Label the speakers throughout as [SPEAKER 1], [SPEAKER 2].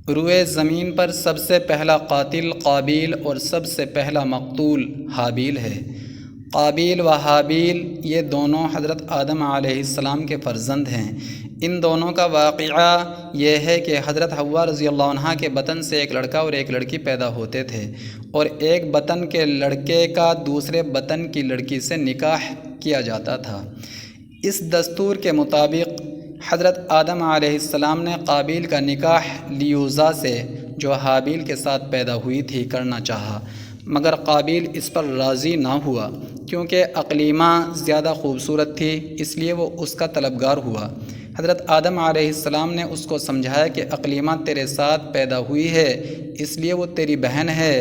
[SPEAKER 1] روئے زمین پر سب سے پہلا قاتل قابیل اور سب سے پہلا مقتول حابیل ہے۔ قابیل و حابیل یہ دونوں حضرت آدم علیہ السلام کے فرزند ہیں۔ ان دونوں کا واقعہ یہ ہے کہ حضرت حوا رضی اللہ عنہا کے بطن سے ایک لڑکا اور ایک لڑکی پیدا ہوتے تھے، اور ایک بطن کے لڑکے کا دوسرے بطن کی لڑکی سے نکاح کیا جاتا تھا۔ اس دستور کے مطابق حضرت آدم علیہ السلام نے قابیل کا نکاح لیوزا سے، جو حابیل کے ساتھ پیدا ہوئی تھی، کرنا چاہا، مگر قابیل اس پر راضی نہ ہوا کیونکہ اقلیمہ زیادہ خوبصورت تھی، اس لیے وہ اس کا طلبگار ہوا۔ حضرت آدم علیہ السلام نے اس کو سمجھایا کہ اقلیمہ تیرے ساتھ پیدا ہوئی ہے، اس لیے وہ تیری بہن ہے،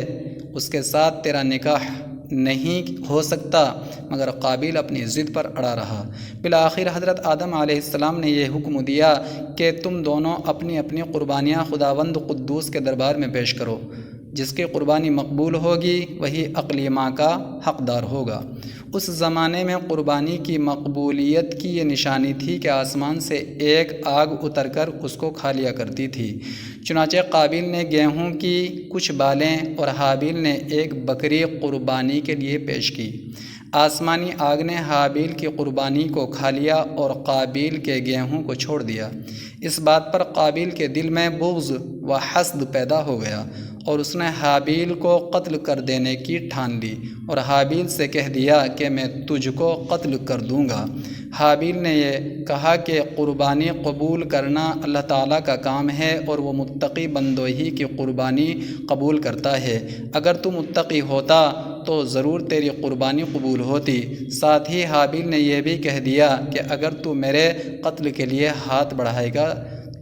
[SPEAKER 1] اس کے ساتھ تیرا نکاح نہیں ہو سکتا، مگر قابیل اپنی ضد پر اڑا رہا۔ بالآخر حضرت آدم علیہ السلام نے یہ حکم دیا کہ تم دونوں اپنی اپنی قربانیاں خداوند قدوس کے دربار میں پیش کرو، جس کی قربانی مقبول ہوگی وہی اقلیمہ کا حقدار ہوگا۔ اس زمانے میں قربانی کی مقبولیت کی یہ نشانی تھی کہ آسمان سے ایک آگ اتر کر اس کو کھا لیا کرتی تھی۔ چنانچہ قابیل نے گیہوں کی کچھ بالیں اور حابیل نے ایک بکری قربانی کے لیے پیش کی۔ آسمانی آگ نے حابیل کی قربانی کو کھا لیا اور قابیل کے گیہوں کو چھوڑ دیا۔ اس بات پر قابیل کے دل میں بغض و حسد پیدا ہو گیا اور اس نے حابیل کو قتل کر دینے کی ٹھان لی اور حابیل سے کہہ دیا کہ میں تجھ کو قتل کر دوں گا۔ حابیل نے یہ کہا کہ قربانی قبول کرنا اللہ تعالیٰ کا کام ہے اور وہ متقی بندوں ہی کی قربانی قبول کرتا ہے۔ اگر تو متقی ہوتا تو ضرور تیری قربانی قبول ہوتی۔ ساتھ ہی حابیل نے یہ بھی کہہ دیا کہ اگر تو میرے قتل کے لیے ہاتھ بڑھائے گا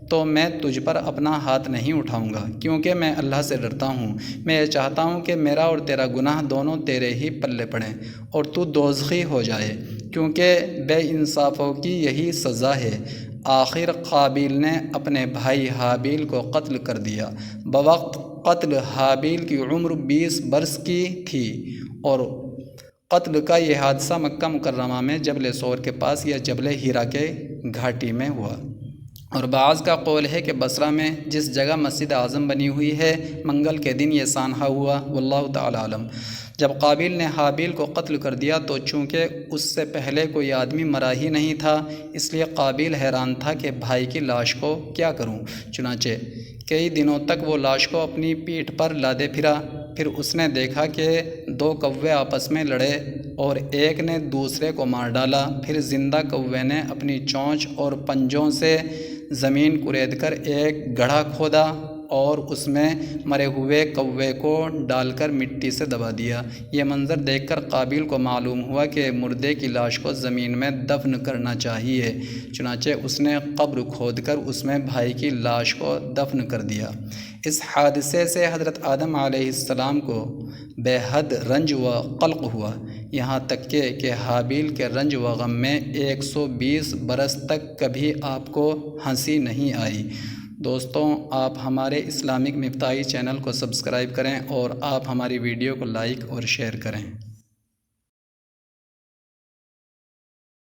[SPEAKER 1] تو میں تجھ پر اپنا ہاتھ نہیں اٹھاؤں گا، کیونکہ میں اللہ سے ڈرتا ہوں۔ میں یہ چاہتا ہوں کہ میرا اور تیرا گناہ دونوں تیرے ہی پلے پڑیں اور تو دوزخی ہو جائے، کیونکہ بے انصافوں کی یہی سزا ہے۔ آخر قابیل نے اپنے بھائی حابیل کو قتل کر دیا۔ بوقت قتل حابیل کی عمر 20 برس کی تھی، اور قتل کا یہ حادثہ مکہ مکرمہ میں جبل سور کے پاس یا جبل ہیرا کے گھاٹی میں ہوا، اور بعض کا قول ہے کہ بصرہ میں جس جگہ مسجد اعظم بنی ہوئی ہے، منگل کے دن یہ سانحہ ہوا، واللہ تعالی عالم۔ جب قابیل نے حابیل کو قتل کر دیا تو چونکہ اس سے پہلے کوئی آدمی مرا ہی نہیں تھا، اس لیے قابیل حیران تھا کہ بھائی کی لاش کو کیا کروں۔ چنانچہ کئی دنوں تک وہ لاش کو اپنی پیٹھ پر لادے پھرا۔ پھر اس نے دیکھا کہ 2 کوے آپس میں لڑے اور ایک نے دوسرے کو مار ڈالا۔ پھر زندہ کوے نے اپنی چونچ اور پنجوں سے زمین کورید کر ایک گڑھا کھودا اور اس میں مرے ہوئے کوے کو ڈال کر مٹی سے دبا دیا۔ یہ منظر دیکھ کر قابیل کو معلوم ہوا کہ مردے کی لاش کو زمین میں دفن کرنا چاہیے، چنانچہ اس نے قبر کھود کر اس میں بھائی کی لاش کو دفن کر دیا۔ اس حادثے سے حضرت آدم علیہ السلام کو بے حد رنج و قلق ہوا، یہاں تک کہ حابیل کے رنج و غم میں 120 برس تک کبھی آپ کو ہنسی نہیں آئی۔ دوستوں، آپ ہمارے اسلامک مفتاحی چینل کو سبسکرائب کریں اور آپ ہماری ویڈیو کو لائک اور شیئر کریں۔